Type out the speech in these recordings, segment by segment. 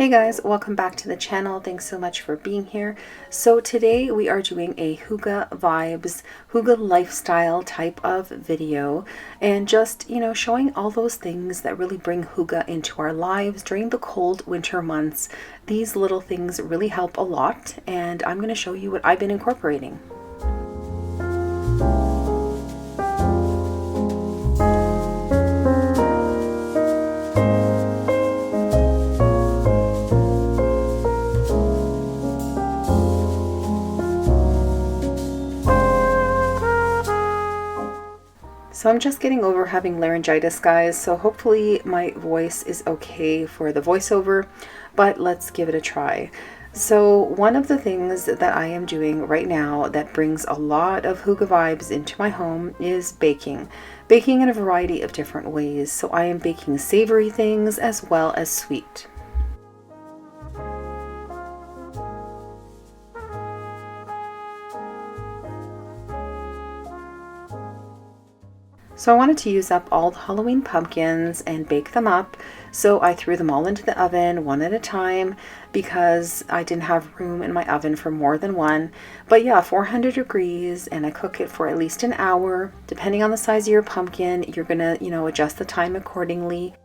Hey guys, welcome back to the channel. Thanks so much for being here. So today we are doing a Hygge Vibes, Hygge lifestyle type of video, and just, showing all those things that really bring Hygge into our lives during the cold winter months. These little things really help a lot, and I'm going to show you what I've been incorporating. So I'm just getting over having laryngitis, guys, so hopefully my voice is okay for the voiceover, but let's give it a try. So one of the things that I am doing right now that brings a lot of Hygge vibes into my home is baking. Baking in a variety of different ways. So I am baking savory things as well as sweet. So I wanted to use up all the Halloween pumpkins and bake them up. So I threw them all into the oven one at a time because I didn't have room in my oven for more than one. But yeah, 400 degrees, and I cook it for at least an hour. Depending on the size of your pumpkin, you're gonna, adjust the time accordingly.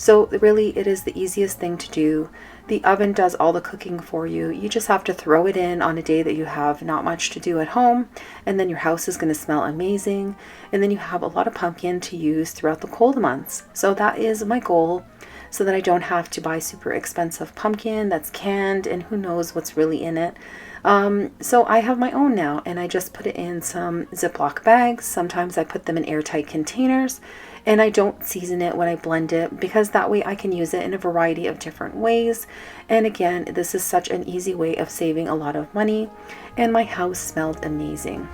So really, it is the easiest thing to do. The oven does all the cooking for you. You just have to throw it in on a day that you have not much to do at home, and then your house is going to smell amazing, and then you have a lot of pumpkin to use throughout the cold months. So that is my goal, so that I don't have to buy super expensive pumpkin that's canned and who knows what's really in it. So I have my own now, and I just put it in some Ziploc bags. Sometimes I put them in airtight containers, and I don't season it when I blend it because that way I can use it in a variety of different ways. And again, this is such an easy way of saving a lot of money, and my house smelled amazing.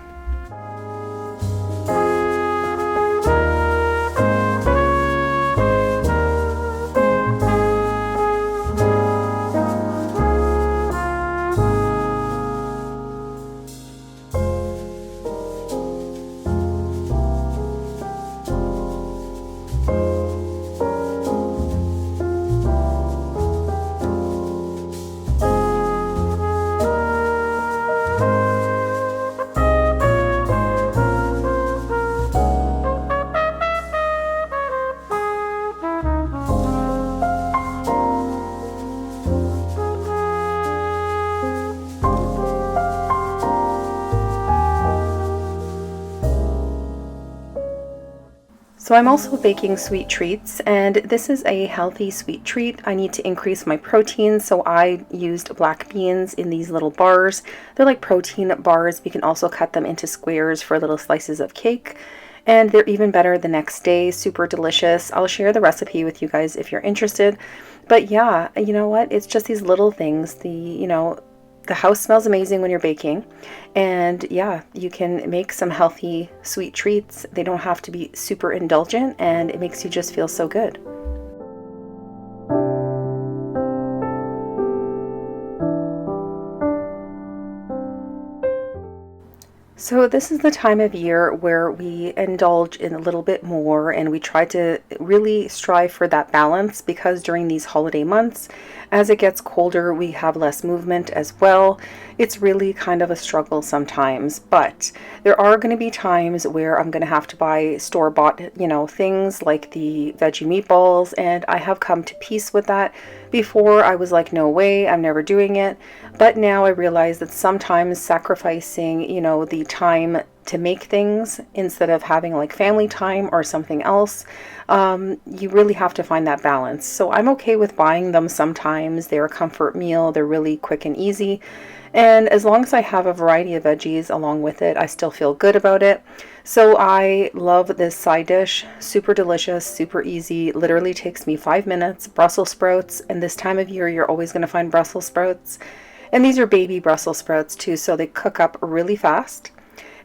So I'm also baking sweet treats, and this is a healthy sweet treat. I need to increase my protein, so I used black beans in these little bars. They're like protein bars. We can also cut them into squares for little slices of cake, and they're even better the next day. Super delicious. I'll share the recipe with you guys if you're interested. But yeah, you know what? It's just these little things. The house smells amazing when you're baking, and yeah, you can make some healthy sweet treats. They don't have to be super indulgent, and it makes you just feel so good. So this is the time of year where we indulge in a little bit more, and we try to really strive for that balance, because during these holiday months, as it gets colder, we have less movement as well. It's really kind of a struggle sometimes, but there are going to be times where I'm going to have to buy store-bought, things like the veggie meatballs, and I have come to peace with that. Before, I was like, no way, I'm never doing it. But now I realize that sometimes sacrificing, the time to make things instead of having like family time or something else, you really have to find that balance. So I'm okay with buying them sometimes. They're a comfort meal. They're really quick and easy. And as long as I have a variety of veggies along with it, I still feel good about it. So I love this side dish. Super delicious, super easy. Literally takes me 5 minutes. Brussels sprouts. And this time of year, you're always going to find Brussels sprouts. And these are baby Brussels sprouts too, so they cook up really fast.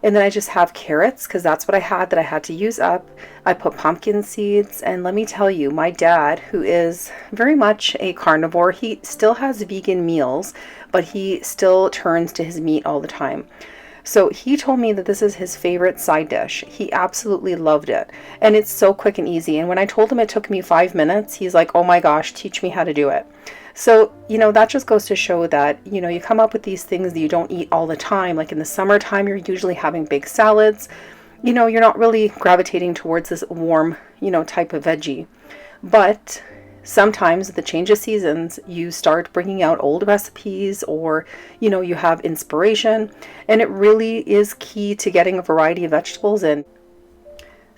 And then I just have carrots, because that's what I had that I had to use up. I put pumpkin seeds, and let me tell you, my dad, who is very much a carnivore, he still has vegan meals, but he still turns to his meat all the time. So he told me that this is his favorite side dish. He absolutely loved it. And it's so quick and easy. And when I told him it took me 5 minutes, he's like, oh my gosh, teach me how to do it. So, that just goes to show that, you come up with these things that you don't eat all the time. Like in the summertime, you're usually having big salads. You're not really gravitating towards this warm, type of veggie. But sometimes with the change of seasons, you start bringing out old recipes, or, you have inspiration, and it really is key to getting a variety of vegetables in.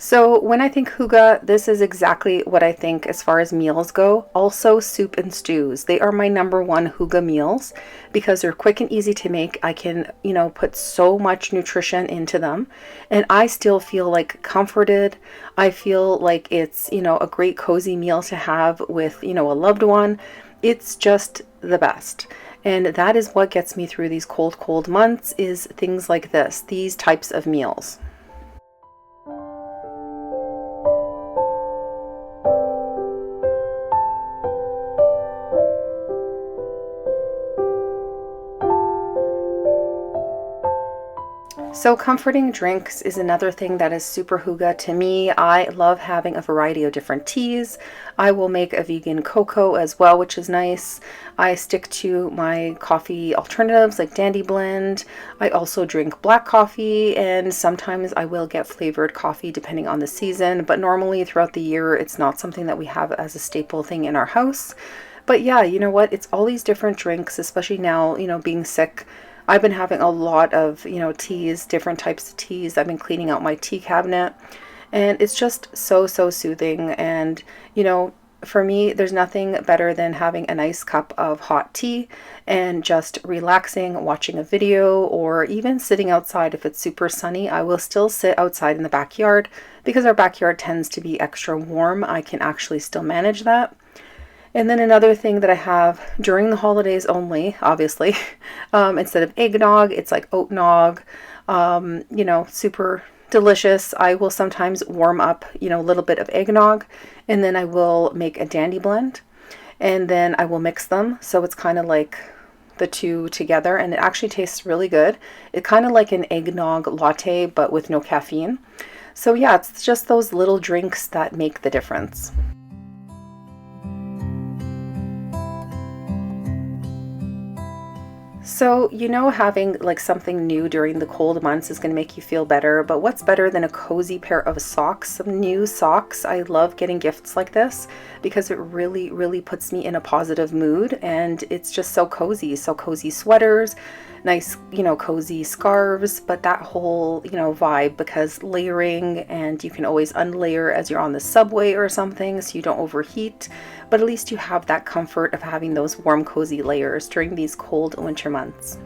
So when I think hygge, this is exactly what I think as far as meals go. Also soup and stews. They are my number one hygge meals because they're quick and easy to make. I can, put so much nutrition into them, and I still feel like comforted. I feel like it's, a great cozy meal to have with, a loved one. It's just the best. And that is what gets me through these cold months, is things like this, these types of meals. So comforting drinks is another thing that is super hygge to me. I love having a variety of different teas. I will make a vegan cocoa as well, which is nice. I stick to my coffee alternatives like Dandy Blend. I also drink black coffee, and sometimes I will get flavored coffee depending on the season, but normally throughout the year it's not something that we have as a staple thing in our house. But yeah, you know what? It's all these different drinks, especially now, being sick. I've been having a lot of, teas, different types of teas. I've been cleaning out my tea cabinet, and it's just so soothing. And, for me, there's nothing better than having a nice cup of hot tea and just relaxing, watching a video, or even sitting outside. If it's super sunny, I will still sit outside in the backyard because our backyard tends to be extra warm. I can actually still manage that. And then another thing that I have during the holidays only, obviously, instead of eggnog, it's like oat nog, super delicious. I will sometimes warm up, a little bit of eggnog, and then I will make a Dandy Blend, and then I will mix them. So it's kind of like the two together, and it actually tastes really good. It's kind of like an eggnog latte, but with no caffeine. So yeah, it's just those little drinks that make the difference. So, having like something new during the cold months is going to make you feel better, but what's better than a cozy pair of socks, some new socks? I love getting gifts like this because it really puts me in a positive mood, and it's just so cozy sweaters, nice, cozy scarves, but that whole, vibe, because layering, and you can always unlayer as you're on the subway or something so you don't overheat, but at least you have that comfort of having those warm, cozy layers during these cold winter months.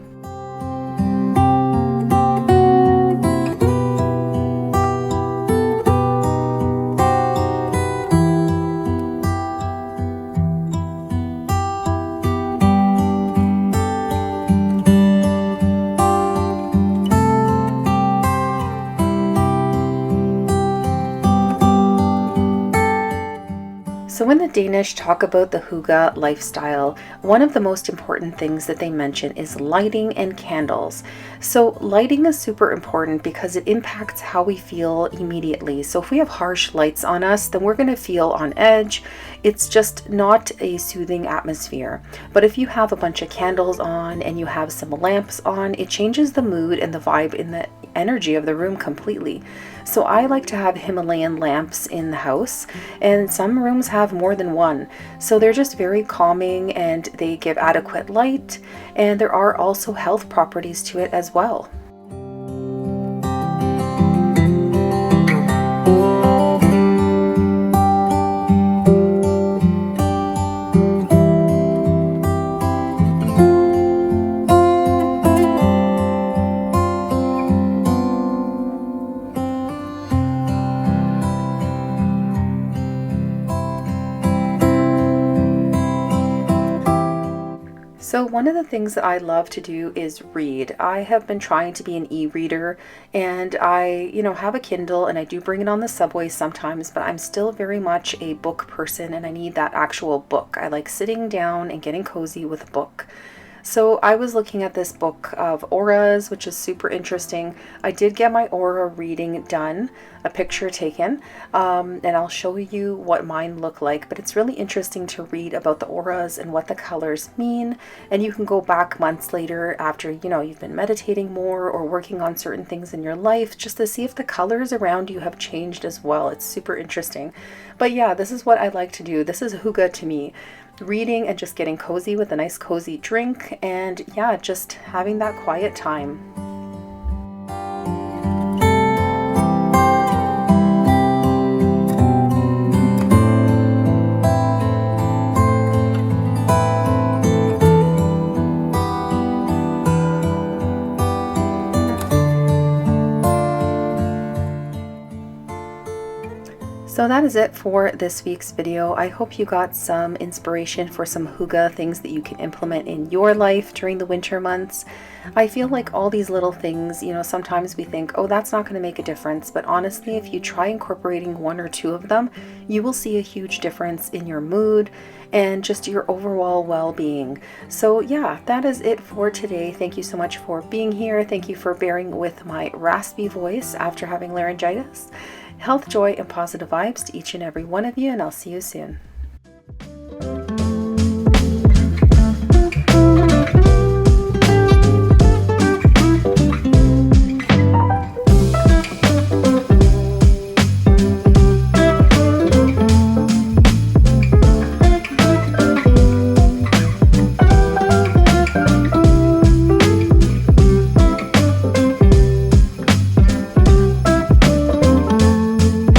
So when the Danish talk about the hygge lifestyle, one of the most important things that they mention is lighting and candles. So lighting is super important because it impacts how we feel immediately. So if we have harsh lights on us, then we're going to feel on edge. It's just not a soothing atmosphere. But if you have a bunch of candles on and you have some lamps on, it changes the mood and the vibe in the energy of the room completely. So I like to have Himalayan lamps in the house, and some rooms have more than one. So they're just very calming, and they give adequate light, and there are also health properties to it as well. So one of the things that I love to do is read. I have been trying to be an e-reader, and I, have a Kindle, and I do bring it on the subway sometimes, but I'm still very much a book person, and I need that actual book. I like sitting down and getting cozy with a book. So I was looking at this book of auras, which is super interesting. I did get my aura reading done, a picture taken, and I'll show you what mine look like. But it's really interesting to read about the auras and what the colors mean. And you can go back months later after, you've been meditating more or working on certain things in your life, just to see if the colors around you have changed as well. It's super interesting. But yeah, this is what I like to do. This is hygge to me. Reading and just getting cozy with a nice cozy drink, and yeah, just having that quiet time. So that is it for this week's video. I hope you got some inspiration for some hygge things that you can implement in your life during the winter months. I feel like all these little things, sometimes we think, oh, that's not going to make a difference. But honestly, if you try incorporating one or two of them, you will see a huge difference in your mood and just your overall well-being. So yeah, that is it for today. Thank you so much for being here. Thank you for bearing with my raspy voice after having laryngitis. Health, joy, and positive vibes to each and every one of you, and I'll see you soon.